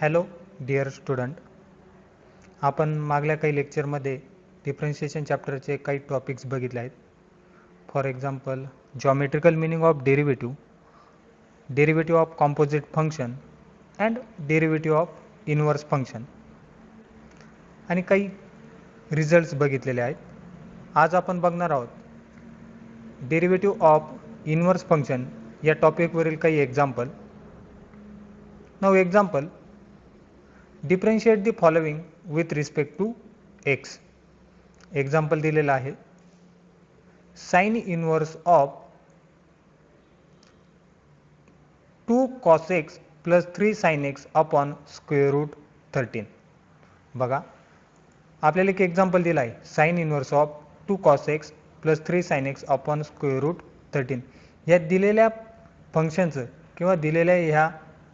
Hello dear student, आपण मागल्या काही लेक्चरमध्ये डिफरन्शिएशन चॅप्टरचे काही टॉपिक्स बघितले आहेत. For example geometrical meaning of derivative, derivative of composite function and derivative of inverse function आणि काही रिझल्ट्स बघितलेले आहेत. आज आपण बघणार आहोत डेरिव्हेटिव्ह ऑफ इनव्हर्स फंक्शन या टॉपिकवरील काही example. Now example, differentiate the following with respect to x. Example दिलेलं आहे, sine inverse of 2 cos x plus 3 sin x upon square root 13. बघा, आपल्याला एक एक्झाम्पल दिलं आहे, sine inverse of 2 cos x plus 3 sin x upon square root 13. या दिलेल्या फंक्शनचं किंवा दिलेल्या ह्या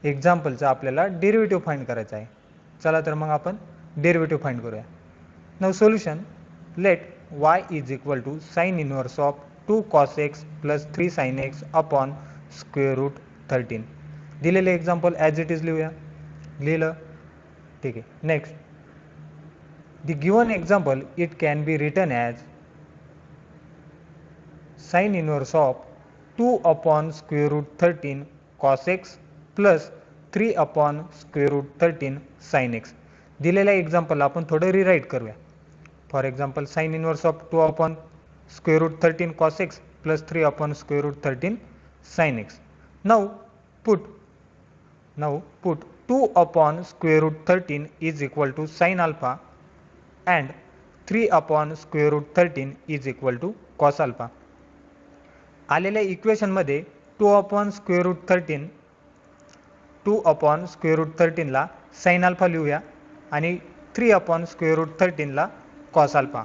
एक्झाम्पलचं आपल्याला डेरिव्हेटिव्ह फाइंड करायचं आहे. चला तर मग आपण डेरिव्हेटिव्ह फाइंड करूया. Now solution, let y is equal to sine inverse of 2 cos x plus 3 sin x upon square root 13. दिलेले एक्झाम्पल ॲज इट इज लिहूया. लिहिलं, ठीक आहे. Next, the given example it can be written as sine inverse of 2 upon square root 13 cos x plus 3 upon square root 13 sin x. दिलेल्या example आपण थोडं rewrite करूया. For example, sine inverse of 2 upon square root 13 cos x plus 3 upon square root 13 sin x. Now put 2 upon square root 13 is equal to sin alpha and 3 upon square root 13 is equal to cos alpha. आलेल्या इक्वेशनमध्ये 2 upon square root 13 ला sin alpha लिहूया आणि 3 upon square root 13 ला cos alpha.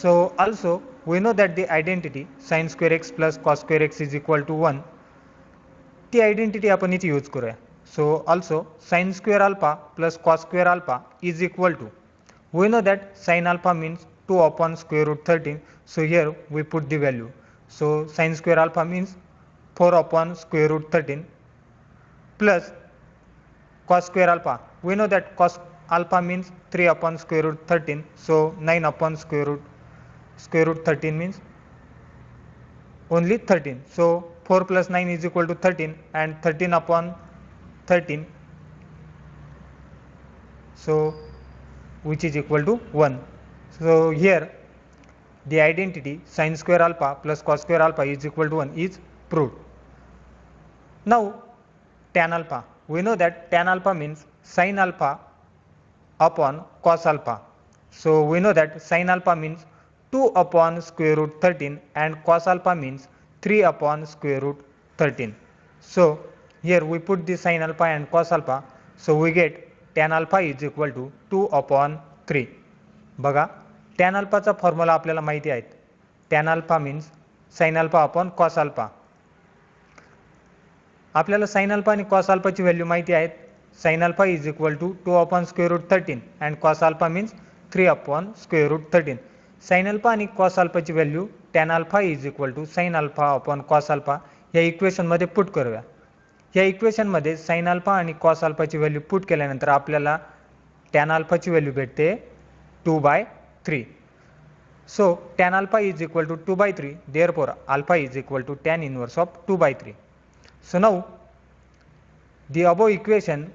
So also we know that the identity sin square x plus cos square x is equal to 1. ती identity आपण इथे use करूया. So also sine square alpha plus cos square alpha is equal to, we know that sine alpha means 2 upon square root 13. So here we put the value. So sine square alpha means 4 upon square root 13 plus cos square alpha, we know that cos alpha means 3 upon square root 13, so 9 upon square root 13 means only 13. So 4 plus 9 is equal to 13 and 13 upon 13, so which is equal to 1. So here the identity sin square alpha plus cos square alpha is equal to 1 is proved. Now tan alpha, we know that tan alpha means sin alpha upon cos alpha. So we know that sin alpha means 2 upon square root 13 and cos alpha means 3 upon square root 13. So here we put the sin alpha and cos alpha, so we get tan alpha is equal to 2 upon 3. बघा, tan alpha चा formula आपल्याला माहिती आहे. tan alpha means sin alpha upon cos alpha. आपल्याला sin alpha आणि cos alpha ची value माहिती आहे. sin alpha is equal to 2 upon square root 13 and cos alpha means 3 upon square root 13. sin alpha आणि cos alpha ची value tan alpha is equal to sin alpha upon cos alpha या equation मध्ये put करूया. या equation मध्ये sin alpha आणि cos alpha ची value put केल्यानंतर आपल्याला tan alpha ची व्हॅल्यू भेटते 2/3. So tan alpha is equal to 2/3, therefore alpha is equal to tan inverse of 2/3. So now the above equation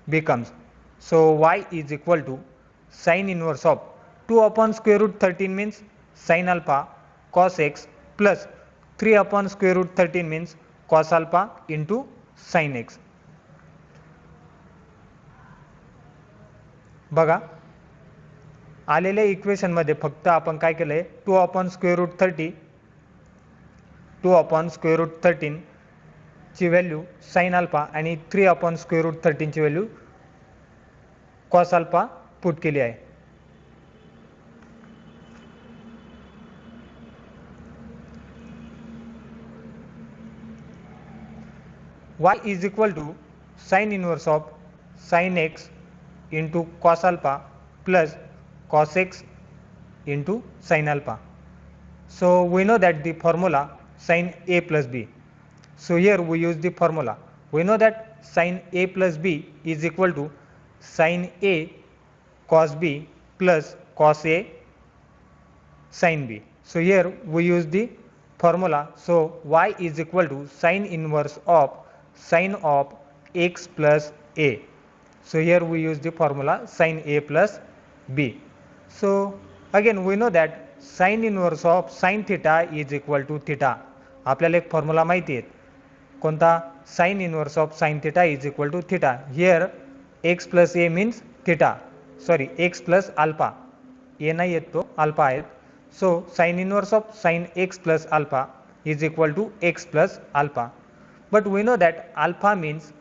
becomes, so y is equal to sin inverse of 2 upon square root 13 means sin alpha cos x plus 3 upon square root 13 means cos alpha into sin x. बघा, आलेल्या equation मध्ये फक्त आपण काय केलंय, 2 upon square root 13 ची value sin alpha आणि 3 upon square root 13 ची व्हॅल्यू cos alpha पुट केली आहे. y is equal to sin inverse of sin x into cos alpha plus cos x into sin alpha. So we know that the formula sin a plus b. So here we use the formula we know that sin A plus B is equal to sin A cos B plus cos A sin B. So here we use the formula. So y is equal to sin inverse of sin of x plus A. So here we use the formula sin A plus B. So again we know that sin inverse of sin theta is equal to theta. आपल्याला एक formula माहिती आहे कोणता sin inverse of sin theta is equal to theta. Here x plus a means theta, sorry x plus alpha, a नाही येत तो alpha आहे. So sin inverse of sin x plus alpha is equal to x plus alpha. But we know that alpha means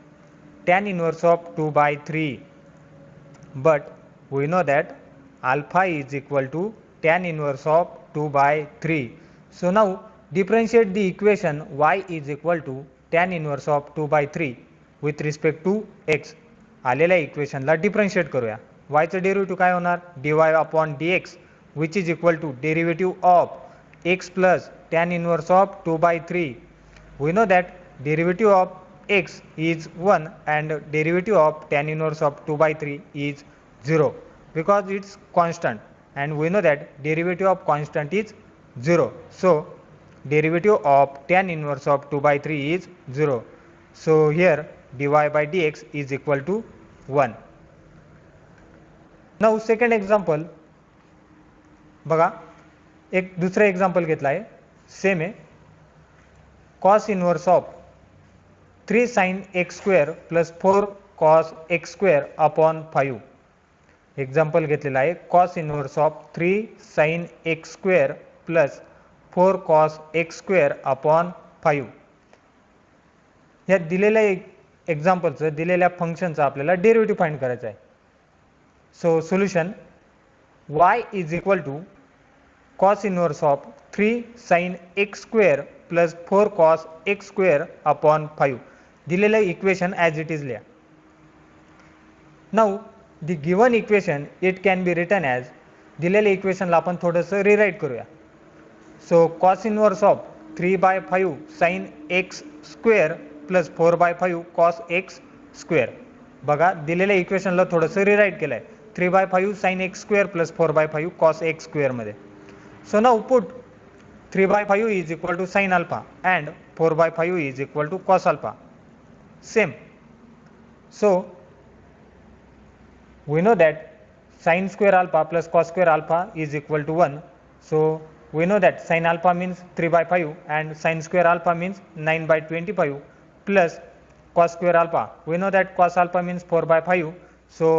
tan inverse of 2 by 3. But we know that alpha is equal to tan inverse of 2 by 3. So now differentiate the equation y is equal to tan inverse of 2 by 3 with respect to x. आलेल्या इक्वेशनला differentiate करूया. y चं derivative काय होणार dy upon dx which is equal to derivative of x plus tan inverse of 2 by 3. We know that derivative of x is 1 and derivative of tan inverse of 2 by 3 is 0 because it's constant, and we know that derivative of constant is 0. So derivative of tan inverse of 2 by 3 is 0. So here dy by dx is equal to 1. Now second example बघा, एक दुसरा example घेतला आहे, same आहे. cos inverse of 3 sin x square plus 4 cos x square upon 5. Example घेतलेला आहे cos inverse of 3 sin x square plus 4 cos x square upon 5. या दिलेल्या एक्झाम्पलचं दिलेल्या फंक्शनचं आपल्याला डेरिव्हेटिव्ह फाइंड करायचं आहे. So solution y is equal to cos inverse of 3 sin x square plus 4 cos x square upon 5. दिलेलं equation as it is लिहा. Now the given equation it can be written as, दिलेल्या इक्वेशनला आपण थोडंसं rewrite करूया. So cos inverse of 3 by 5 sin x square plus 4 by 5 cos x square. बघा दिलेल्या इक्वेशनला थोडंसं rewrite केलं आहे 3 by 5 sin x square plus 4 by 5 cos x square मध्ये. So now put 3 by 5 is equal to sin alpha and 4 by 5 is equal to cos alpha. Same. So we know that sin square alpha plus cos square alpha is equal to 1. So we know that sin alpha means 3 by 5 and sin square alpha means 9 by 25 plus cos square alpha. We know that cos alpha means 4 by 5. So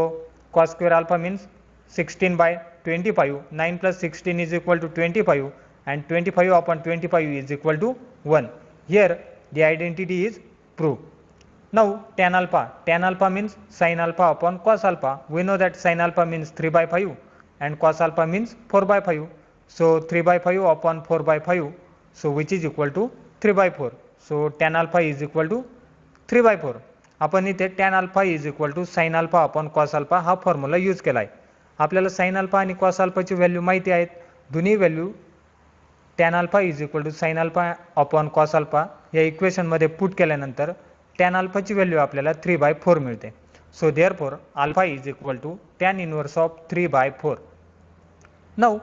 cos square alpha means 16 by 25. 9 plus 16 is equal to 25 and 25 upon 25 is equal to 1. Here the identity is proved. Now tan alpha means sin alpha upon cos alpha. We know that sin alpha means 3 by 5 and cos alpha means 4 by 5. So 3 by 5 upon 4 by 5, so which is equal to 3 by 4. So tan alpha is equal to 3 by 4. आपण इथे tan alpha is equal to sine alpha upon cos alpha हा formula use केला आहे. आपल्याला sine alpha आणि cos अल्फाची value माहिती आहेत. दोन्ही value tan alpha is equal to sine alpha upon cos alpha या इक्वेशनमध्ये पुट केल्यानंतर tan अल्फाची व्हॅल्यू आपल्याला 3 by 4 मिळते. So therefore alpha is equal to tan inverse of 3 by 4. Now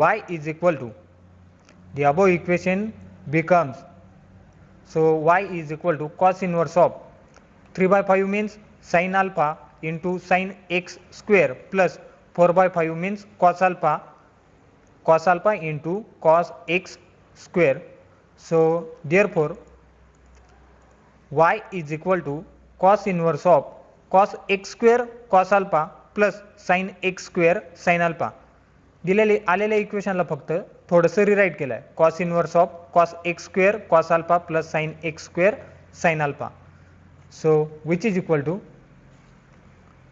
y is equal to the above equation becomes, so y is equal to cos inverse of 3 by 5 means sin alpha into sin x square plus 4 by 5 means cos alpha into cos x square. So therefore y is equal to cos inverse of cos x square cos alpha plus sin x square sin alpha. दिलेले आलेल्या इक्वेशनला फक्त थोडंसं rewrite केलं आहे. cos inverse of cos x square cos alpha plus sin x square sin alpha. So which is equal to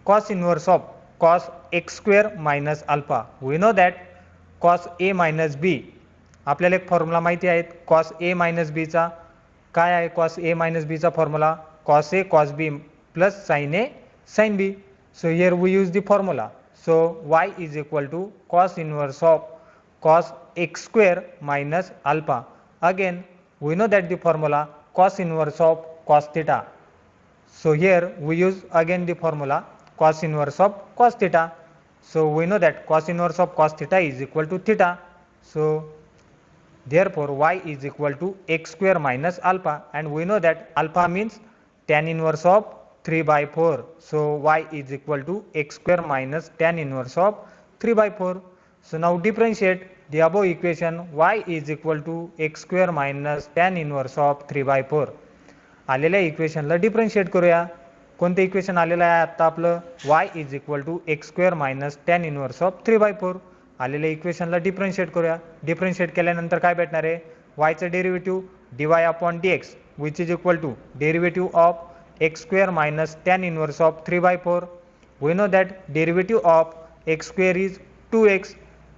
cos inverse of cos x square minus alpha. We know that cos a minus b, आपल्याला एक formula माहिती आहे cos a minus b चा. काय आहे cos a minus b चा formula cos a cos b plus sin a sin b. So here we use the formula. So y is equal to cos inverse of cos x square minus alpha. Again we know that the formula cos inverse of cos theta So here we use again the formula cos inverse of cos theta. So we know that cos inverse of cos theta is equal to theta. So therefore y is equal to x square minus alpha, and we know that alpha means tan inverse of 3 by 4. So y is equal to x square minus tan inverse of 3 by 4. So now differentiate the above equation. Y is equal to x square minus tan inverse of 3 by 4. आलेल्या इक्वेशनला differentiate करूया. कोणतं equation आलेलं आहे आता आपलं y is equal to x square minus tan inverse of 3/4. आलेल्या इक्वेशनला डिफरन्शिएट करूया. डिफरन्शिएट केल्यानंतर काय भेटणार आहे, वायचं derivative dy upon dx which is equal to derivative of x square minus tan inverse of 3/4. We know that derivative of x square is 2x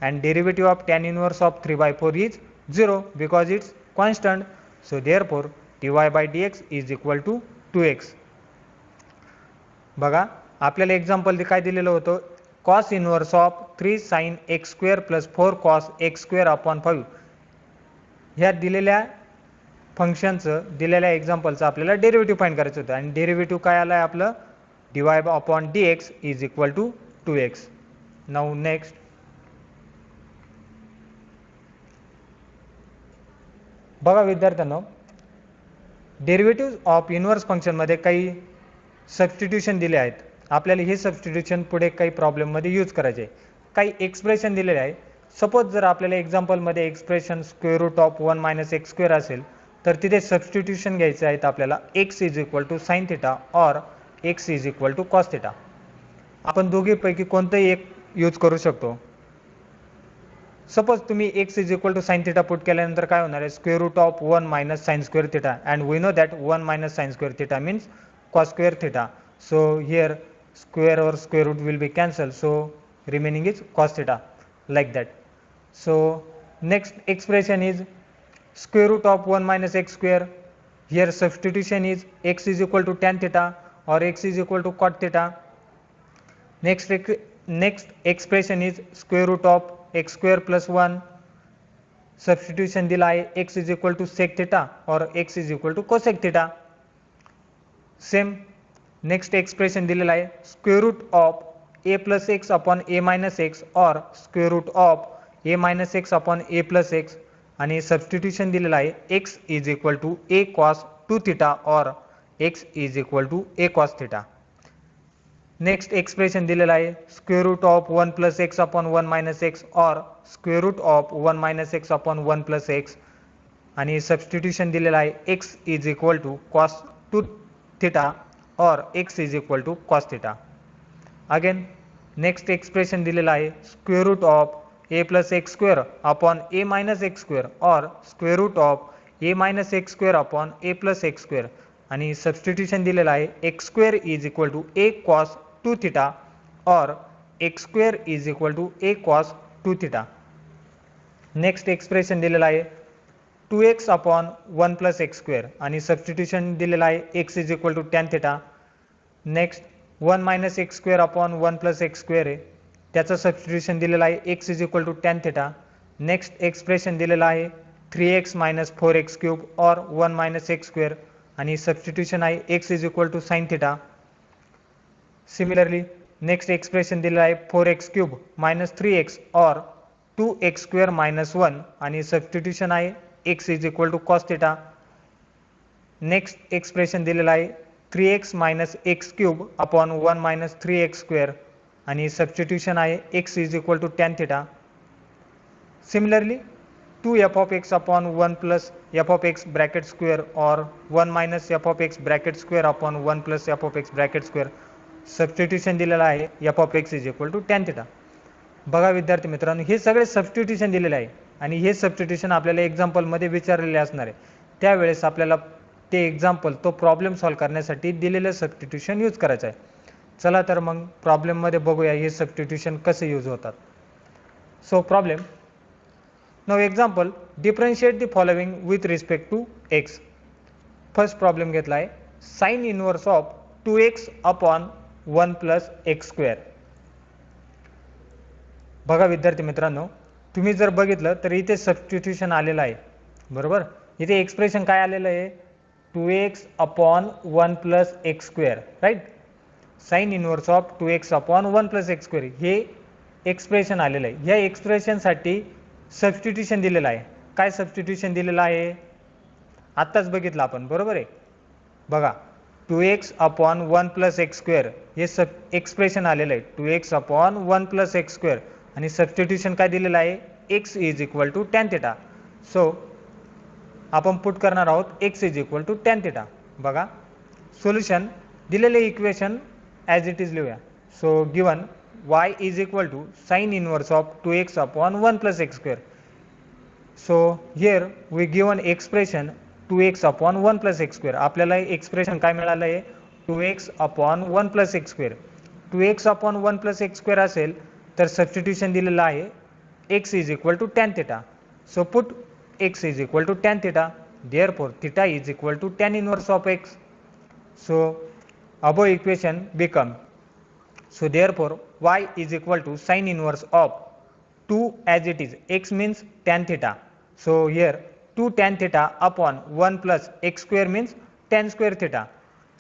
and derivative of tan inverse of 3/4 is 0 because it's constant. So therefore dy by dx is equal to 2x. बघा आपल्याला example काय दिलेलं होतं, cos inverse of 3 sin x square plus 4 cos x square upon 5. ह्या दिलेल्या फंक्शनचं दिलेल्या एक्झाम्पलचं आपल्याला derivative find करायचं होतं, आणि डेरिव्हेटिव्ह काय आलं आहे आपलं dy upon dx is equal to 2x. Now next बघा विद्यार्थ्यांनो, डेरिव्हेटिव्ह ऑफ इनवर्स फंक्शनमध्ये काही सबस्टिट्यूशन दिले आहेत. आपल्याला हे सबस्टिट्यूशन पुढे काही प्रॉब्लेममध्ये यूज करायचे. काही एक्सप्रेशन दिलेले आहे. सपोज जर आपल्याला एक्झाम्पलमध्ये expression square root of 1 minus x square असेल तर तिथे सबस्टिट्यूशन घ्यायचे आहेत आपल्याला x is equal to sine theta और x is equal to cos theta. आपण दोघीपैकी कोणतंही एक यूज करू शकतो. सपोज तुम्ही x is equal to sine theta put केल्यानंतर काय होणार आहे, square root of 1 minus sine square theta, and we know that 1 minus sine square theta means cos square theta. So here square or square root will be cancelled, so remaining is cos theta, like that. So next expression is square root of 1 minus x square. Here substitution is x is equal to tan theta or x is equal to cot theta. Next expression is square root of x square plus 1. Substitution दिला आहे x is equal to sec theta or x is equal to cosec theta. Same next expression दिलेला आहे square root of a plus x upon a minus x और square root of a minus x upon a plus x, आणि substitution दिलेला आहे x is equal to a cos 2 theta और x is equal to a cos theta. Next expression दिलेला आहे square root of 1 plus x upon 1 minus x और square root of 1 minus x upon 1 plus x, आणि substitution दिलेला आहे x is equal to cos 2 theta or x is equal to cos theta. Again next expression दिलेला आहे square root of a plus x square upon a minus x square or square root of a minus x square upon a plus x square, आणि substitution दिलेला आहे x square is equal to a cos 2 theta or x square is equal to a cos 2 theta. next expression दिलेला आहे 2x upon 1 plus x square, आणि substitution दिलेला आहे x is equal to tan theta. Next 1 minus x square upon 1 plus x square आहे, त्याचं substitution दिलेलं आहे x is equal to tan theta. Next expression दिलेलं आहे 3x मायनस 4x क्यूब और 1 मायनस एक्स स्क्वेअर, आणि सबस्टिट्यूशन आहे x is equal to sine theta. Similarly next expression दिलेलं आहे 4x क्यूब मायनस 3x और 2x स्क्वेअर मायनस 1, आणि substitution आहे x is equal to cos theta. Next expression दिलेला आहे 3x minus x cube upon 1 minus 3x square, आणि substitution आहे x is equal to tan theta. Similarly 2f of x upon 1 plus f of x bracket square और 1 minus f of x bracket square upon 1 plus f of x bracket square, substitution दिलेलं आहे f of x is equal to tan theta. बघा विद्यार्थी मित्रांनो, हे सगळे substitution दिलेले आहे, आणि हे सबस्टिट्यूशन आपल्याला एक्झाम्पलमध्ये विचारलेले असणार आहे. त्यावेळेस आपल्याला ते एक्झाम्पल तो प्रॉब्लेम सॉल्व्ह करण्यासाठी दिलेलं सबस्टिट्यूशन यूज करायचं आहे. चला तर मग प्रॉब्लेममध्ये बघूया हे सबस्टिट्यूशन कसे यूज होतात. So problem now example differentiate the following with respect to x. First problem घेतला आहे sine inverse of 2x upon 1 plus x square. बघा विद्यार्थी मित्रांनो, तुम्ही जर बघितलं तर इथे सबस्टिट्यूशन आलेलं आहे, बरोबर. इथे एक्सप्रेशन काय आलेलं आहे 2x upon 1 plus x square, right? Sign inverse of 2x upon 1 plus x square हे एक्सप्रेशन आलेलं आहे. या एक्सप्रेशनसाठी सबस्टिट्यूशन दिलेलं आहे. काय सबस्टिट्यूशन दिलेलं आहे आत्ताच बघितलं आपण, बरोबर आहे. बघा 2x upon 1 plus x square हे एक्सप्रेशन आलेलं आहे 2x upon 1 plus x square आणि सबस्टिट्यूशन काय दिलेलं आहे x is equal to tan theta. So आपण पुट करणार आहोत x is equal to tan theta. बघा सोल्युशन दिलेले इक्वेशन ॲज इट इज लिहूया. So given y is equal to sine inverse of 2x upon 1 plus x square. So here we given expression 2x upon 1 plus x square. आपल्याला expression काय मिळालं आहे 2x upon 1 plus x square. 2x upon 1 plus x square असेल तर substitution दिलेलं आहे x is equal to tan theta. So put x is equal to tan theta. Therefore theta is equal to tan inverse of x. So above equation become, so therefore y is equal to sin inverse of 2 as it is, x means tan theta. So here 2 tan theta upon 1 plus x square means tan square theta.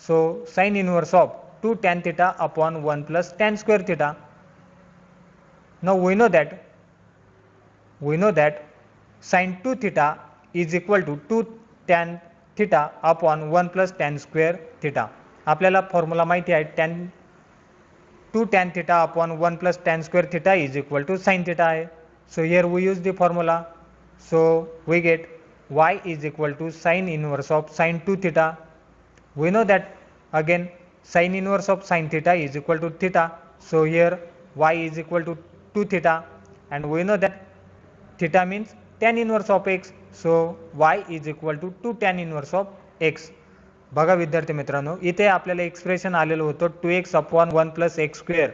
So sin inverse of 2 tan theta upon 1 plus tan square theta. Now we know that sin 2 theta is equal to 2 tan theta upon 1 plus tan square theta. आपल्याला formula माहिती आहे two tan theta upon 1 plus tan square theta is equal to sine theta आहे. So here we use the formula. So we get y is equal to sine inverse of sine 2 theta. We know that again sine inverse of sine theta is equal to theta. So here y is equal to 2 theta and we know that theta means tan inverse of x. So y is equal to 2 tan inverse of x. बघा विद्यार्थी मित्रांनो इथे आपल्याला expression आलेलं होतं 2x upon 1 plus x square.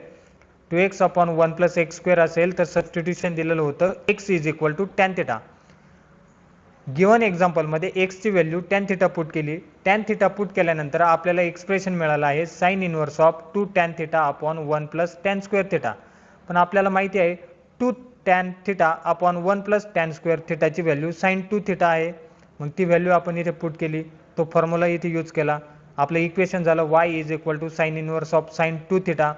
2x upon 1 plus x square असेल तर substitution दिलेलं होतं x is equal to tan theta. Given एक्झाम्पलमध्ये x ची व्हॅल्यू टॅन थिटा पुट केली. टॅन थिटा पुट केल्यानंतर आपल्याला एक्सप्रेशन मिळालं आहे sine inverse of 2 tan theta upon 1 plus tan square theta. पण आपल्याला माहिती आहे 2 tan theta upon 1 plus tan square थिटाची व्हॅल्यू साइन 2 थिटा आहे. मग ती व्हॅल्यू आपण इथे पुट केली, तो फॉर्म्युला इथे यूज केला. आपलं इक्वेशन झालं y is equal to sine inverse of sine 2 theta.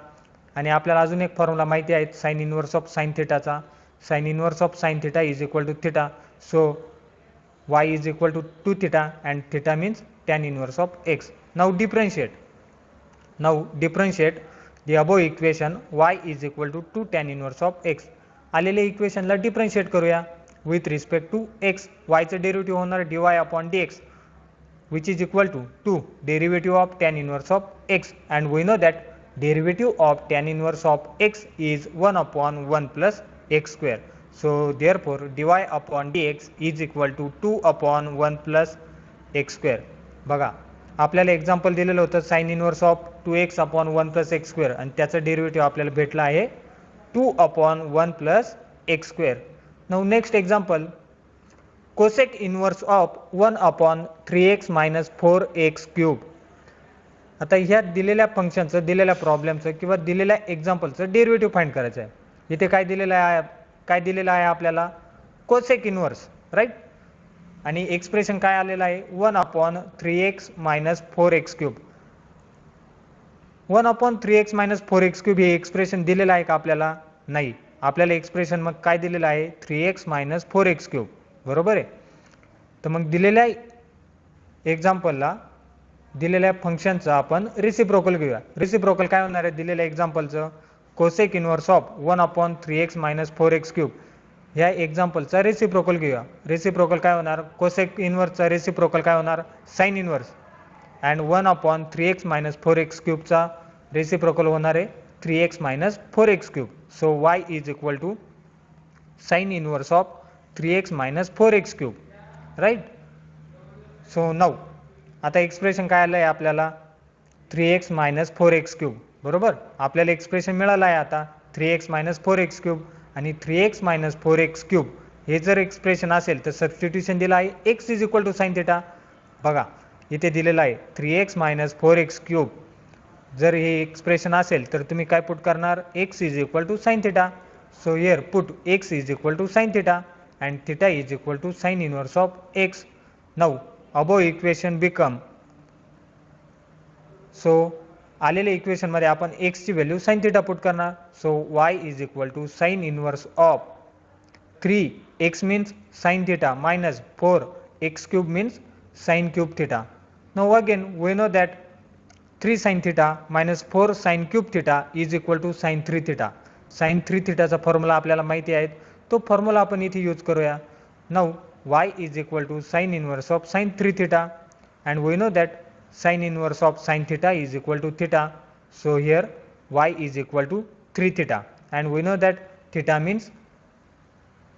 आणि आपल्याला अजून एक फॉर्म्युला माहिती आहे साइन इनवर्स ऑफ साइन थिटाचा. Sine inverse of sine theta is equal to theta. So y is equal to 2 theta and theta means tan inverse of x. Now differentiate the above equation y is equal to 2 tan inverse of x. आलेल्या इक्वेशनला differentiate करूया with respect to x. y चं derivative होणार dy upon dx which is equal to 2 derivative of tan inverse of x, and we know that derivative of tan inverse of x is 1 upon 1 plus x square. So therefore dy upon dx is equal to 2 upon 1 plus x square. बघा आपल्याला example दिलेलं होतं sign inverse of 2x upon 1 plus x square आणि त्याचं derivative आपल्याला भेटला आहे 2 upon 1 plus x square. Now next example cosec inverse of 1 upon 3x minus 4x cube. आता ह्या दिलेल्या फंक्शनचं दिलेल्या प्रॉब्लेमचं किंवा दिलेल्या एक्झाम्पलचं डेरिव्हेटिव्ह फाइंड करायचं आहे. इथे काय दिलेलं आहे आपल्याला कोसेक इनवर्स, राईट. आणि एक्सप्रेशन काय आलेलं आहे 1 upon 3x minus 4x cube. 1 upon 3x minus 4x cube हे एक्सप्रेशन दिलेलं आहे का आपल्याला? नाही. आपल्याला एक्सप्रेशन मग काय दिलेलं आहे 3x मायनस 4x क्यूब, बरोबर आहे. तर मग दिलेल्या एक्झाम्पलला दिलेल्या फंक्शनचं आपण रेसिप्रोकल घेऊया. रेसिप्रोकल काय होणार आहे दिलेल्या एक्झाम्पलचं cosec inverse of 1 upon 3x minus 4x cube. ह्या एक्झाम्पलचा रेसिप्रोकल घेऊया. रेसिप्रोकल काय होणार कोसेक इनवर्सचा रेसिप्रोकल काय होणार sine inverse and 1 upon 3x minus 4x क्यूबचा रेसिप्रोकल होणार आहे 3x minus 4x cube. So y is equal to sine inverse of 3x minus 4x cube, right. So now आता expression काय आलं आहे आपल्याला 3x मायनस 4x क्यूब, बरोबर. आपल्याला एक्सप्रेशन मिळालं आहे आता 3x मायनस 4x क्यूब आणि 3x मायनस 4x क्यूब हे जर एक्सप्रेशन असेल तर सबस्टिट्यूशन दिलं आहे x is equal to sine theta. बघा इथे दिलेलं आहे 3x मायनस 4x क्यूब. जर हे एक्सप्रेशन असेल तर तुम्ही काय पुट करणार x is equal to sine theta. So here put x is equal to sine theta and theta is equal to sin inverse of x. Now above equation become, so आलेल्या इक्वेशनमध्ये आपण एक्सची value sine theta put करणार. So y is equal to sine inverse of 3x means sin theta minus 4x cube means sin cube theta. Now again we know that 3 sin theta minus 4 sin cube theta is equal to sin 3 theta. sin 3 theta चा formula आपल्याला माहिती आहे, तो formula आपण इथे use करूया. Now y is equal to sin inverse of sin 3 theta and we know that sin inverse of sin theta is equal to theta. So here y is equal to 3 theta and we know that theta means,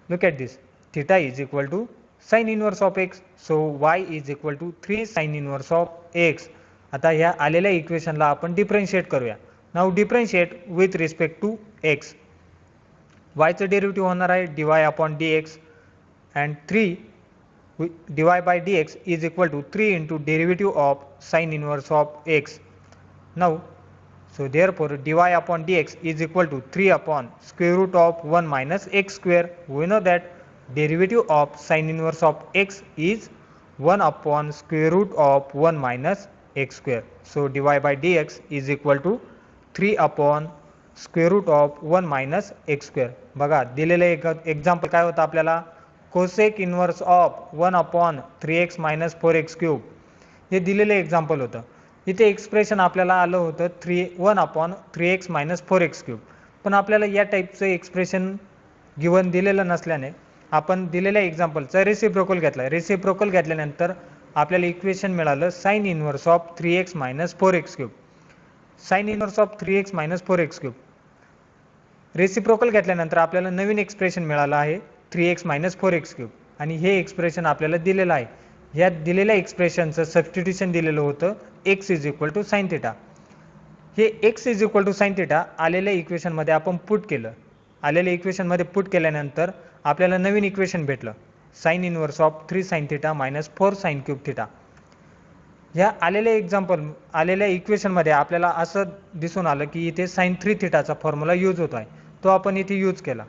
look at this, theta is equal to sin inverse of x. So y is equal to 3 sin inverse of x. आता ह्या आलेल्या इक्वेशनला आपण differentiate करूया. Now differentiate with respect to x. y चं derivative होणार आहे dy upon dx and 3 dy by dx is equal to 3 into derivative of sin inverse of x. Now so therefore dy upon dx is equal to 3 upon square root of 1 minus x square. We know that derivative of sin inverse of x is 1 upon square root of 1 minus x square. So dy by dx is equal to 3 upon square root of 1 minus x square. बघा दिलेलं एक example काय होतं आपल्याला, cosec inverse of 1 upon 3x minus 4x cube हे दिलेलं example होतं. इथे एक्सप्रेशन आपल्याला आलं होतं 1 upon 3x minus 4x cube, पण आपल्याला या टाईपचं एक्सप्रेशन गिवन दिलेलं नसल्याने आपण दिलेल्या एक्झाम्पलचा रेसिप्रोकल घेतला. रेसिप्रोकल घेतल्यानंतर आपल्याला इक्वेशन मिळालं sine inverse of 3x minus 4x cube. Sine inverse of 3x minus 4x cube reciprocal घेतल्यानंतर आपल्याला नवीन एक्सप्रेशन मिळालं आहे 3x मायनस 4x क्यूब आणि हे एक्सप्रेशन आपल्याला दिलेलं आहे. या दिलेल्या एक्सप्रेशनचं सबस्टिट्यूशन दिलेलं होतं x is equal to sine theta. हे x is equal to sine theta आलेल्या इक्वेशनमध्ये आपण पुट केलं. आलेल्या इक्वेशनमध्ये पुट केल्यानंतर आपल्याला नवीन इक्वेशन भेटलं sine inverse of 3 sine theta minus 4 sine cube theta. ह्या आलेल्या इक्वेशनमध्ये आपल्याला असं दिसून आलं की इथे साइन 3 थिटाचा फॉर्म्युला यूज होत आहे, तो आपण इथे यूज केला.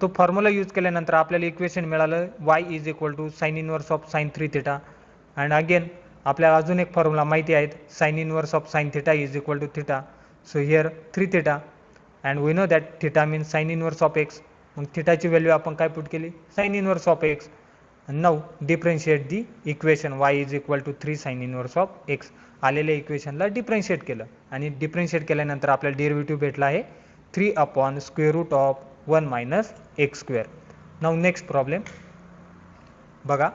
तो फॉर्म्युला यूज केल्यानंतर आपल्याला इक्वेशन मिळालं y is equal to sine inverse of sine 3 theta and again आपल्याला अजून एक फॉर्म्युला माहिती आहे sine inverse of sine theta is equal to theta. So here 3 theta and we know that theta means sine inverse of x. मग थिटाची value आपण काय put केली, sine inverse of x. Now differentiate the equation y is equal to 3 sine inverse of x. आलेल्या इक्वेशनला differentiate केलं आणि differentiate केल्यानंतर आपल्याला डेरिव्हेटिव्ह भेटला आहे 3 upon square root of 1 minus x square. Now next problem बघा.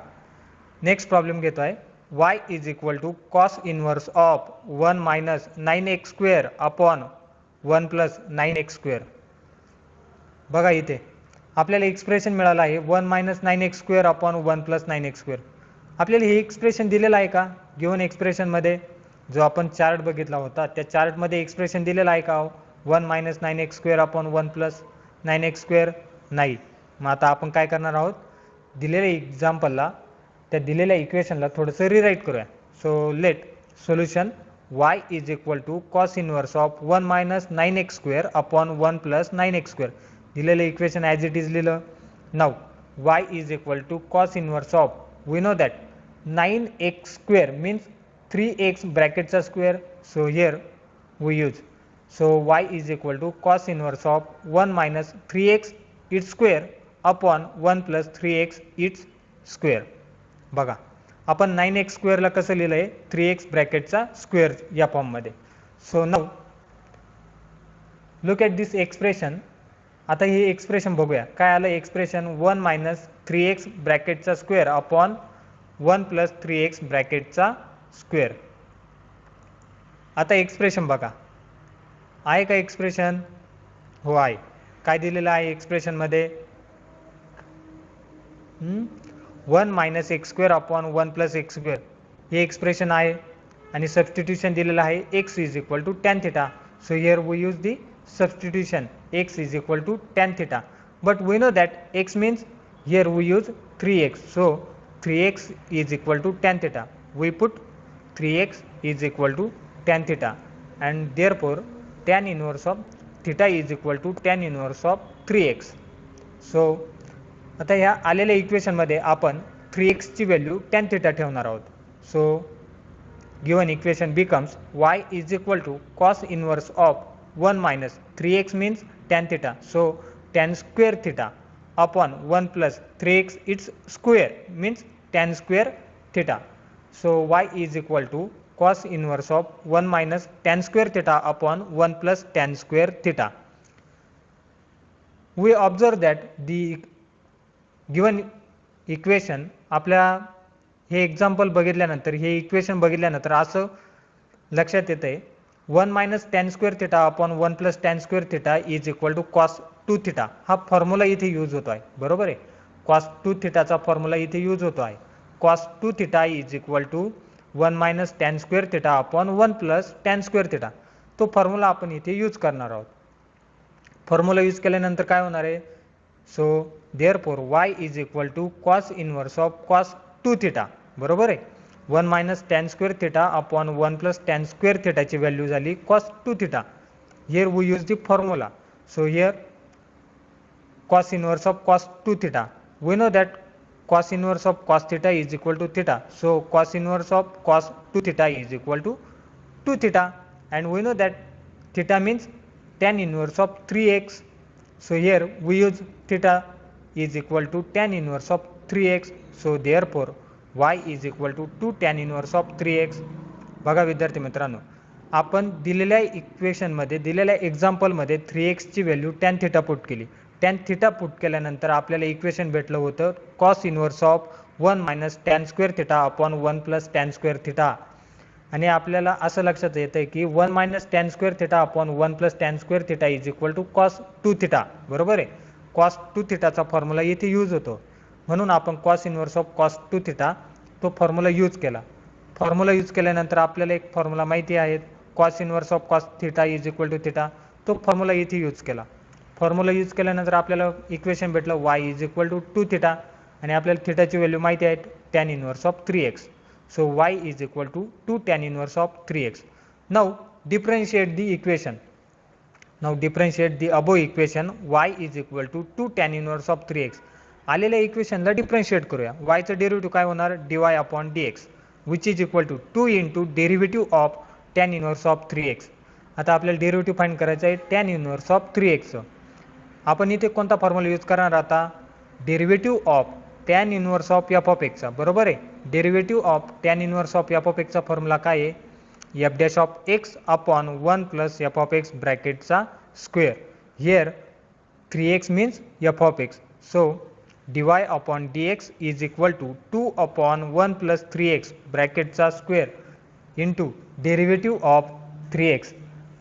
नेक्स्ट प्रॉब्लेम घेतो आहे y is equal to cos inverse of 1 minus 9x square upon 1 plus 9x square. बघा इथे आपल्याला एक्सप्रेशन मिळालं आहे 1 minus 9x square upon 1 plus 9x square. आपल्याला हे एक्सप्रेशन दिलेलं आहे का, गिवन एक्सप्रेशनमध्ये जो आपण चार्ट बघितला होता त्या चार्टमध्ये एक्सप्रेशन दिलेलं आहे का 1 minus 9x square upon 1 plus 9x square नाही. मग आता आपण काय करणार आहोत, दिलेल्या एक्झाम्पलला त्या दिलेल्या इक्वेशनला थोडंसं रिराईट करूया. So let solution y is equal to cos inverse of 1 minus 9x square upon 1 plus 9x square. दिलेलं इक्वेशन ॲज इट इज लिहिलं. Now y is equal to cos inverse of, we know that 9x square means 3x ब्रॅकेटचा square. So here we use, so y is equal to cos inverse of 1 minus 3x it's square upon 1 plus 3x it's square. बघा आपण 9x स्क्वेअरला कसं लिहिलं आहे 3x ब्रॅकेटचा square या फॉर्ममध्ये. So now look at this expression. आता हे एक्सप्रेशन बघूया काय आलं एक्सप्रेशन 1 मायनस 3x ब्रॅकेटचा स्क्वेअर अपॉन 1 प्लस 3x ब्रॅकेटचा स्क्वेअर. आता एक्सप्रेशन बघा आहे का एक्सप्रेशन, हो आहे. काय दिलेलं आहे एक्सप्रेशनमध्ये 1 minus x square upon 1 plus x square हे एक्सप्रेशन आहे आणि सबस्टिट्यूशन दिलेलं आहे x is equal to tan theta. So here we use the substitution x is equal to tan theta, but we know that x means here we use 3x, so 3x is equal to tan theta. We put 3x is equal to tan theta and therefore tan inverse of theta is equal to tan inverse of 3x. So आता ह्या आलेल्या इक्वेशनमध्ये आपण 3x ची value tan theta ठेवणार आहोत. So given equation becomes y is equal to cos inverse of 1 minus 3x means tan theta. So tan square theta upon 1 plus 3x its square means tan square theta. So y is equal to cos inverse of 1 minus tan square theta upon 1 plus tan square theta. We observe that the given equation आपल्या हे example बघितल्यानंतर हे equation बघितल्यानंतर असं लक्षात येतं आहे 1 minus tan square theta upon 1 plus tan square theta is equal to cos 2 theta हा फॉर्म्युला इथे यूज होतो आहे. बरोबर आहे. कॉस 2 थिटाचा फॉर्म्युला इथे यूज होतो आहे. Cos 2 theta is equal to 1 minus tan square theta upon 1 plus tan square theta. तो फॉर्म्युला आपण इथे यूज करणार आहोत. फॉर्म्युला यूज केल्यानंतर काय होणार आहे. So therefore y is equal to cos inverse of cos 2 theta. बरोबर आहे. 1 minus tan square theta upon 1 plus tan square थिटाची व्हॅल्यू झाली cos 2 theta. Here we use the formula. So here cos inverse of cos 2 theta. We know that cos inverse of cos theta is equal to theta. So cos inverse of cos 2 theta is equal to 2 theta, and we know that theta means tan inverse of 3x. So here we use theta is equal to tan inverse of 3x. So therefore y is equal to 2 tan inverse of 3x. बघा विद्यार्थी मित्रांनो, आपण दिलेल्या इक्वेशनमध्ये दिलेल्या एक्झाम्पलमध्ये 3x ची value tan theta put केली. tan थिटा पुट केल्यानंतर आपल्याला इक्वेशन भेटलं होतं cos inverse of 1 minus tan square theta upon 1 plus tan square theta. आणि आपल्याला असं लक्षात येतं की 1 minus tan square theta upon 1 plus tan square theta is equal to cos 2 theta. बरोबर आहे. कॉस 2 थिटाचा फॉर्म्युला इथे यूज होतो, म्हणून आपण cos inverse of cos 2 theta तो फॉर्म्युला यूज केला. फॉर्म्युला यूज केल्यानंतर आपल्याला एक फॉर्म्युला माहिती आहे cos inverse of cos theta is equal to theta. तो फॉर्म्युला इथे यूज केला. फॉर्म्युला यूज केल्यानंतर आपल्याला इक्वेशन भेटलं y is equal to 2 theta, आणि आपल्याला थिटाची व्हॅल्यू माहिती आहे tan inverse of 3x. So y is equal to 2 tan inverse of 3x. Now differentiate the equation. Now differentiate the above equation y is equal to 2 tan inverse of 3x. आलेल्या इक्वेशनला differentiate करूया. y चं derivative काय होणार dy upon dx which is equal to 2 into derivative of tan inverse of 3x. आता आपल्याला derivative find करायचं आहे टॅन इनवर्स ऑफ 3x. आपण इथे कोणता फॉर्म्युला यूज करणार आता derivative of tan inverse of f of एक्सचा. बरोबर आहे. Derivative of tan inverse of f of एक्सचा फॉर्म्युला काय आहे f dash of x upon 1 plus f of x ब्रॅकेटचा square. Here 3x means f of x. So dy upon dx is equal to 2 upon 1 plus 3x ब्रॅकेटचा square into derivative of 3x.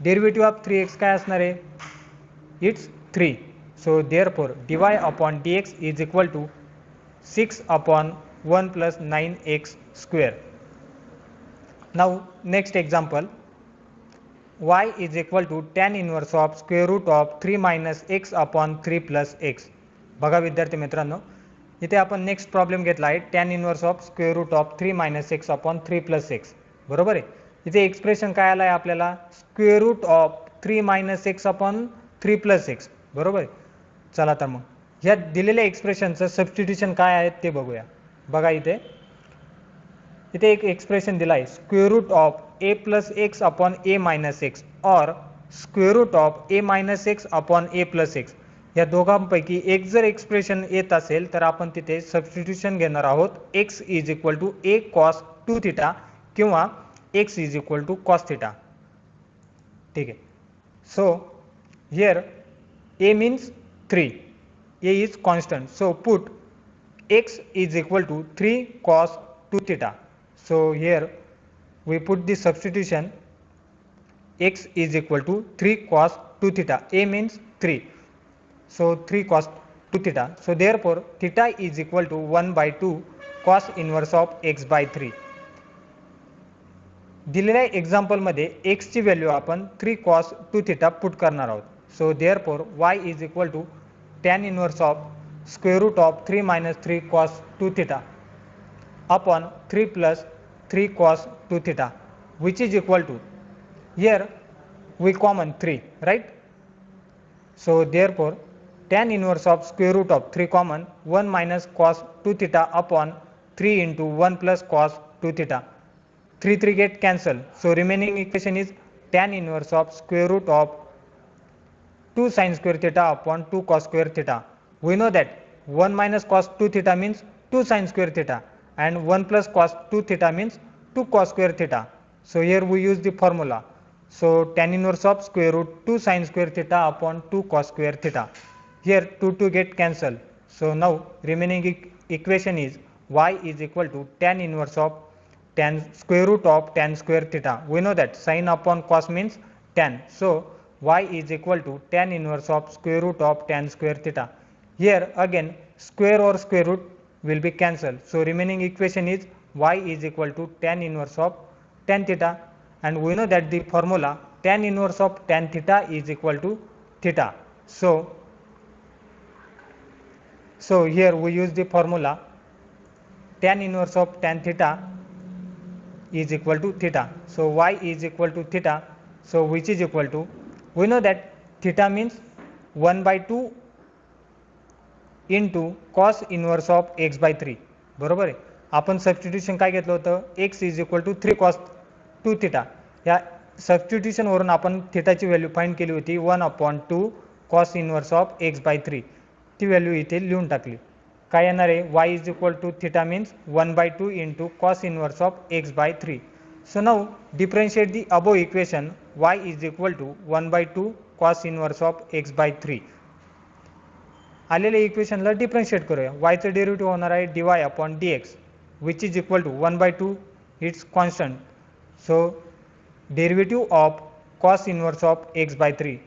Derivative of 3x काय असणार आहे it's 3. So therefore dy upon dx is equal to 6 upon 1 plus 9x square. Now next example, y is equal to tan inverse of square root of 3 minus x upon 3 plus x. बघा विद्यार्थी मित्रांनो, इथे आपण next problem घेतला आहे tan inverse of square root of 3 minus x upon 3 plus x. बरोबर आहे. इथे एक्सप्रेशन काय आलं आहे आपल्याला square root of 3 minus x upon 3 plus x. बरोबर आहे. चला तर मग ह्या दिलेल्या एक्सप्रेशनचं सबस्टिट्यूशन काय आहे ते बघूया. बघा इथे इथे एक एक्सप्रेशन दिला आहे square root of a plus x upon a minus x और square root of a minus x upon a plus x. या दोघांपैकी एक जर एक्सप्रेशन येत असेल तर आपण तिथे सबस्टिट्यूशन घेणार आहोत x is equal to a cos 2 theta किंवा x is equal to cos theta. ठीक आहे. So here a means 3, a is constant, so put x is equal to 3 cos 2 theta. So here we put the substitution x is equal to 3 cos 2 theta. A means 3, so 3 cos 2 theta. So therefore theta is equal to 1 by 2 cos inverse of x by 3. दिलेल्या एक्झाम्पलमध्ये x ची value आपण 3 cos 2 theta put करणार आहोत. So therefore y is equal to tan inverse of square root of 3 minus 3 cos 2 theta upon 3 plus 3 cos 2 theta which is equal to, here we common 3, right? So therefore tan inverse of square root of 3 common 1 minus cos 2 theta upon 3 into 1 plus cos 2 theta. 3 get cancel. So remaining equation is tan inverse of square root of 2 sin square theta upon 2 cos square theta. We know that 1 minus cos 2 theta means 2 sin square theta and 1 plus cos 2 theta means 2 cos square theta. So here we use the formula. So tan inverse of square root 2 sin square theta upon 2 cos square theta. Here 2 get cancelled. So now remaining equation is y is equal to tan inverse of tan square root of tan square theta. We know that sin upon cos means tan. So y is equal to tan inverse of square root of tan square theta. Here again square or square root will be cancelled. So remaining equation is y is equal to tan inverse of tan theta, and we know that the formula tan inverse of tan theta is equal to theta. So here we use the formula tan inverse of tan theta is equal to theta. So y is equal to theta, so which is equal to, we know that theta means 1 by 2 into cos inverse of x by 3. बरोबर आहे. आपण substitution काय घेतलं होतं, x is equal to 3 cos 2 theta. या substitution वरून आपण थिटाची व्हॅल्यू फाइंड केली होती 1/2 cos inverse of x by 3. ती व्हॅल्यू इथे लिहून टाकली. काय येणार आहे, y is equal to theta means 1/2 into cos inverse of x by 3. So now differentiate the above equation, y is equal to 1/2 cos inverse of x by 3. आलेल्या इक्वेशनला differentiate करूया. y चं डेरिव्हेटिव्ह होणार आहे dy upon dx which is equal to 1/2 it's constant. So derivative of cos inverse of x by 3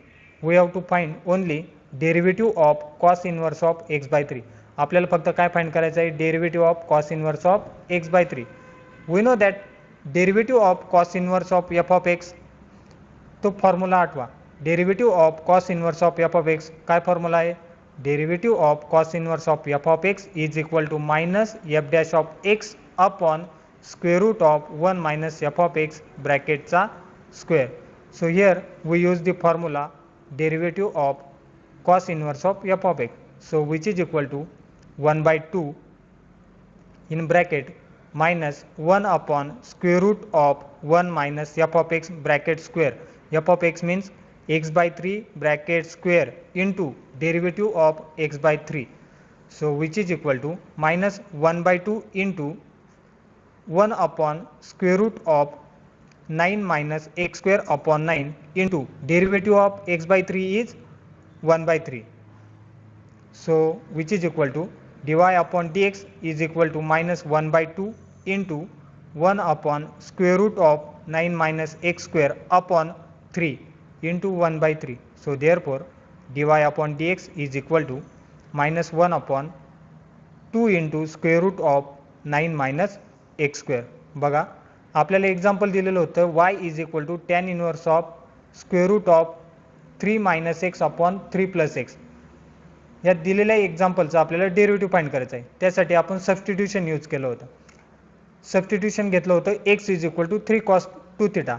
we have to find only derivative of cos inverse of x by 3. आपल्याला फक्त काय find करायचं आहे, derivative of cos inverse of x by 3. We know that derivative of cos inverse of f of x, तो फॉर्म्युला आठवा. Derivative of cos inverse of f of x काय formula आहे, derivative of cos inverse of f of x is equal to minus f dash of x upon square root of 1 minus f of x ब्रॅकेटचा square. So here we use the formula derivative of cos inverse of f of x. So which is equal to 1/2 in bracket minus 1 upon square root of 1 minus f of x bracket square. f of x means x by 3 bracket square into derivative of x by 3. So which is equal to minus 1/2 into 1 upon square root of 9 minus x square upon 9 into derivative of x by 3 is 1/3. So which is equal to dy upon dx is equal to minus 1/2 into 1 upon square root of 9 minus x square upon 3 into 1/3. So therefore dy upon dx is equal to minus 1 upon 2 into square root of 9 minus x square. बघा आपल्याला example दिलेलं होतं y is equal to tan inverse of square root of 3 minus x upon 3 plus x. या दिलेल्या एक्झाम्पलचं आपल्याला derivative find करायचं आहे. त्यासाठी आपण सबस्टिट्यूशन यूज केलं होतं. सबस्टिट्यूशन घेतलं होतं x is equal to 3 cos 2 theta.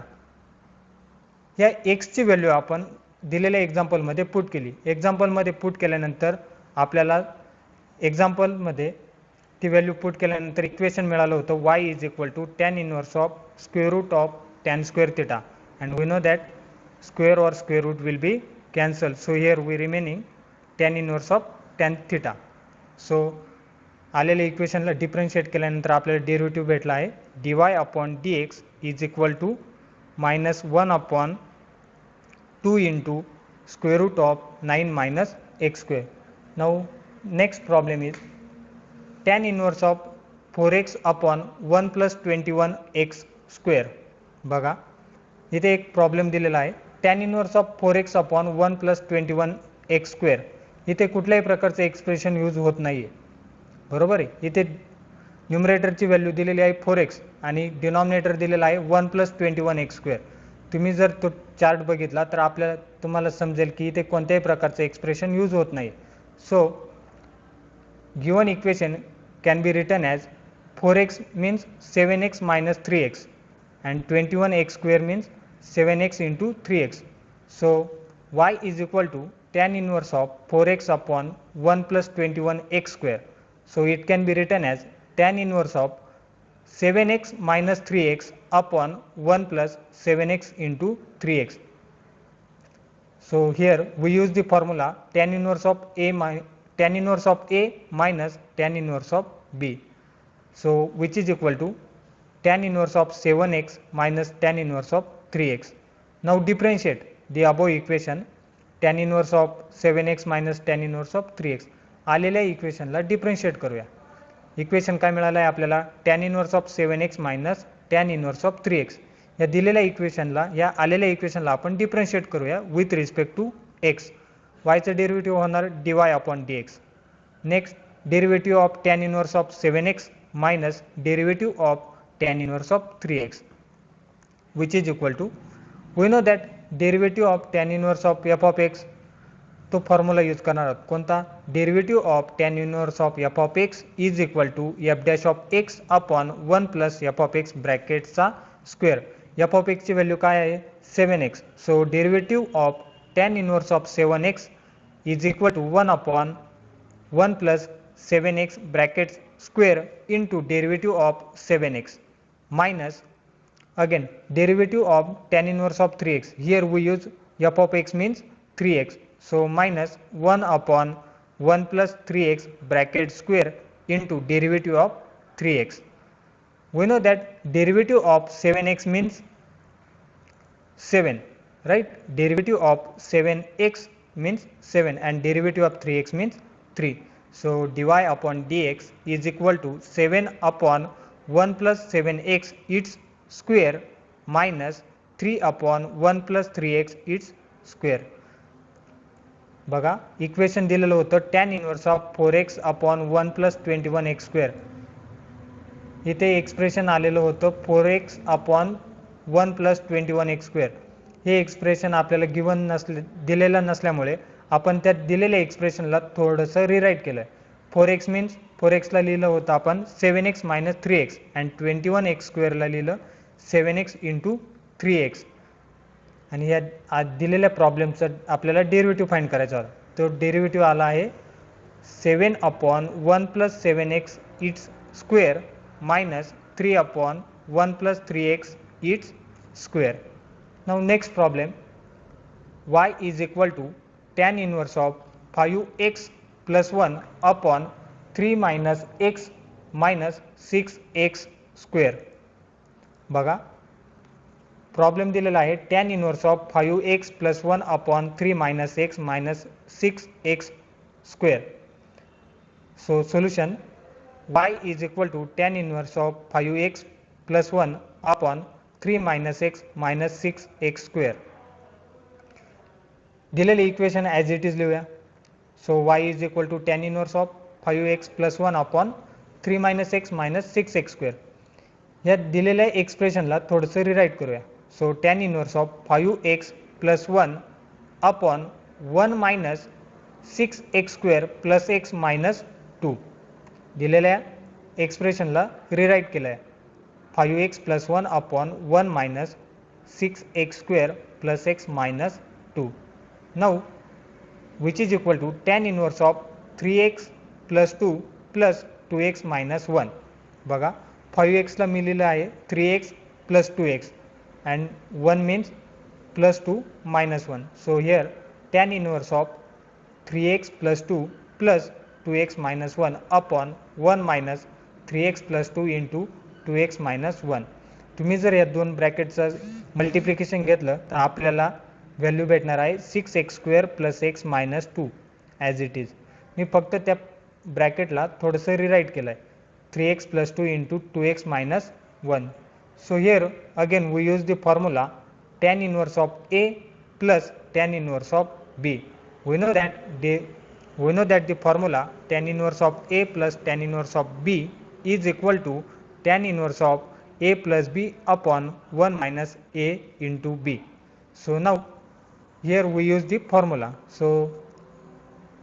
या एक्सची व्हॅल्यू आपण दिलेल्या एक्झाम्पलमध्ये पुट केली. एक्झाम्पलमध्ये पुट केल्यानंतर आपल्याला एक्झाम्पलमध्ये ती व्हॅल्यू पुट केल्यानंतर इक्वेशन मिळालं होतं y is equal to tan inverse of square root of tan square theta. And we know that square और square root will be cancel. So here we remaining tan inverse of tan theta. सो आलेल्या इक्वेशनला differentiate केल्यानंतर आपल्याला derivative भेटला आहे dy upon dx is equal to minus 1 upon 2 into square root of 9 minus x square. Now next problem is tan inverse of 4x upon 1 plus 21x square. बघा इथे एक प्रॉब्लेम दिलेला आहे tan inverse of 4x upon 1 plus 21x square. इथे कुठल्याही प्रकारचं expression use होत नाही आहे. बरोबर आहे. इथे न्यूमरेटरची व्हॅल्यू दिलेली आहे 4x आणि डिनॉमिनेटर दिलेला आहे 1 प्लस 21x स्क्वेअर. तुम्ही जर तो चार्ट बघितला तर तुम्हाला समजेल की इथे कोणत्याही प्रकारचं एक्सप्रेशन यूज होत नाही. So given equation can be written as 4x means 7x minus 3x and 21x square means 7x into 3x. So y is equal to tan inverse of 4x upon 1 plus 21x square. So it can be written as tan inverse of 7x minus 3x upon 1 plus 7x into 3x. So here we use the formula tan inverse of A minus tan inverse of B. So which is equal to tan inverse of 7x minus tan inverse of 3x. Now differentiate the above equation tan inverse of 7x minus tan inverse of 3x. आलेल्या इक्वेशनला differentiate करूया. Equation काय मिळालं आहे आपल्याला tan inverse of 7x minus tan inverse of 3x. या दिलेल्या इक्वेशनला या आलेल्या इक्वेशनला आपण डिफरन्शिएट करूया विथ रिस्पेक्ट टू x. yचं डेरिव्हेटिव्ह होणार dy upon dx. Next derivative of tan inverse of 7x minus derivative of tan inverse of 3x which is equal to, we know that derivative of tan inverse of f of x तो formula use करणार आहोत. कोणता? Derivative of tan inverse of f of x is equal to f dash of x upon 1 plus f of x ब्रॅकेटचा square. f of x ची value काय आहे 7x. So derivative of tan inverse of 7x is equal to 1 upon 1 plus 7x bracket square into derivative of 7x minus again derivative of tan inverse of 3x. Here we use f of x means 3x. So minus 1 upon 1 plus 3x bracket square into derivative of 3x. We know that derivative of 7x means 7, right? Derivative of 7x means 7 and derivative of 3x means 3. So dy upon dx is equal to 7 upon 1 plus 7x its square minus 3 upon 1 plus 3x its square. बघा equation दिलेलं होतं tan inverse of 4x upon 1 plus 21x square. इथे expression आलेलं होतं 4x upon 1 plus 21x square. हे expression आपल्याला given दिलेलं नसल्यामुळे आपण त्या दिलेल्या एक्सप्रेशनला थोडंसं रिराईट केलं. 4x मीन्स 4xला लिहिलं होतं आपण 7x minus 3x and 21x स्क्वेअरला लिहिलं 7x इंटू 3x. आणि या दिलेल्या प्रॉब्लेमचं आपल्याला डेरिव्हेटिव्ह फाइंड करायचा होता. तो डेरिव्हेटिव्ह आला आहे 7 upon 1 plus 7x its square minus 3 upon 1 plus 3x it's square. Now next problem y is equal to tan inverse of 5x plus 1 upon 3 minus x minus 6x square. बघा problem दिलेला आहे tan inverse of 5x plus 1 upon 3 minus x minus 6x square. So solution y is equal to tan inverse of 5x plus 1 upon 3 minus x minus 6x square. दिलेले equation as it is लिहूया. So y is equal to tan inverse of 5x plus 1 upon 3 minus x minus 6x square. या दिलेल्या एक्सप्रेशनला थोडंसं rewrite करूया. So tan inverse of 5x plus 1 upon 1 minus 6x square plus x minus 2. दिलेल्या एक्सप्रेशनला rewrite केलं आहे 5x plus 1 upon 1 minus 6x square plus x minus 2. Now which is equal to tan inverse of 3x plus 2 plus 2x minus 1. बघा 5xला मी लिहिलं आहे 3x plus 2x and 1 means plus 2 minus 1. So here tan inverse of 3x plus 2 plus 2x minus 1 upon 1 minus 3x plus 2 into 2x minus 1. तुम्ही जर या दोन ब्रॅकेटचं multiplication घेतलं तर आपल्याला व्हॅल्यू भेटणार आहे 6x square plus x minus 2 as it is. मी फक्त त्या ब्रॅकेटला थोडंसं रिराईट केलं आहे 3x plus 2 into 2x minus 1. So here again we use the formula tan inverse of A plus tan inverse of B. We know that the formula tan inverse of A plus tan inverse of B is equal to tan inverse of A plus B upon 1 minus A into B. So now here we use the formula. So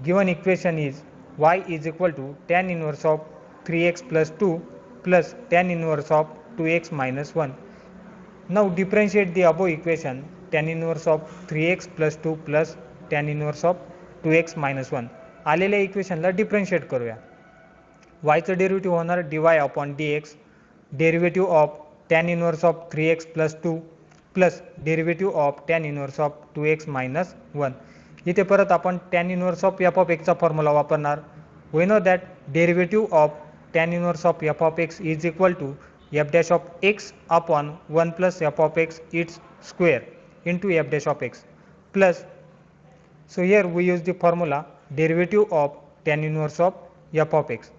given equation is y is equal to tan inverse of 3x plus 2 plus tan inverse of 2x minus 1. Now differentiate the above equation tan inverse of 3x plus 2 plus tan inverse of 2x minus 1. आलेल्या इक्वेशनला differentiate करूया. y चं derivative होणार dy upon dx derivative of tan inverse of 3x plus 2 plus derivative of tan inverse of 2x minus 1. इथे परत आपण tan inverse of f of x चा formula वापरणार. We know that derivative of tan inverse of f of x is equal to f dash of x upon 1 plus f of x its square into f dash of x plus, so here we use the formula derivative of tan inverse of f of x.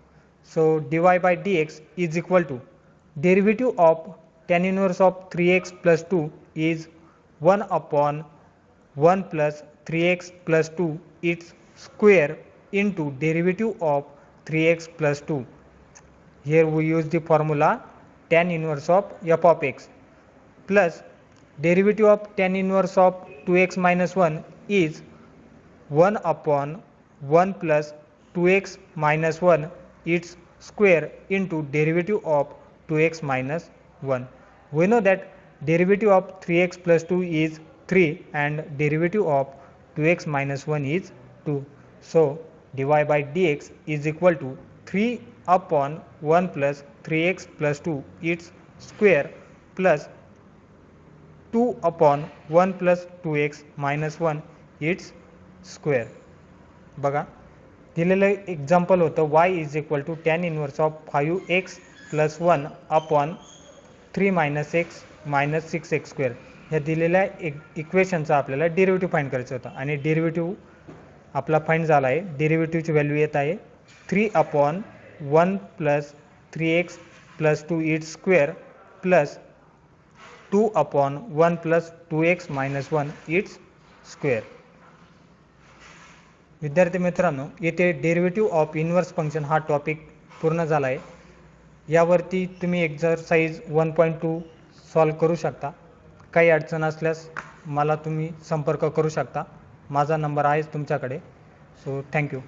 So dy by dx is equal to derivative of tan inverse of 3x plus 2 is 1 upon 1 plus 3x plus 2 its square into derivative of 3x plus 2. Here we use the formula tan inverse of f of x plus derivative of tan inverse of 2x minus 1 is 1 upon 1 plus 2x minus 1 its square into derivative of 2x minus 1. We know that derivative of 3x plus 2 is 3 and derivative of 2x minus 1 is 2. So dy by dx is equal to 3 upon 1 plus 3x plus 2 its square plus 2 upon 1 plus 2x minus 1 its square. बघा दिलेलं example होतं y is equal to tan inverse of 5x plus 1 upon 3 minus x minus 6x square. ह्या दिलेल्या इक्वेशनचा आपल्याला derivative find करायचं होतं आणि derivative आपला फाईंड झाला आहे. डेरिव्हेटिव्हची व्हॅल्यू येत आहे 3 upon 1 plus 3x plus 2 it's square plus 2 upon 1 plus 2x minus 1 its square. विद्यार्थी मित्रांनो, येथे डेरिव्हेटिव्ह ऑफ इन्व्हर्स फंक्शन हा टॉपिक पूर्ण झाला आहे. यावरती तुम्ही एक्झरसाइज 1.2 सॉल्व करू शकता. काही अडचण असल्यास मला तुम्ही संपर्क करू शकता. माझा नंबर आहेच तुमच्याकडे. So thank you.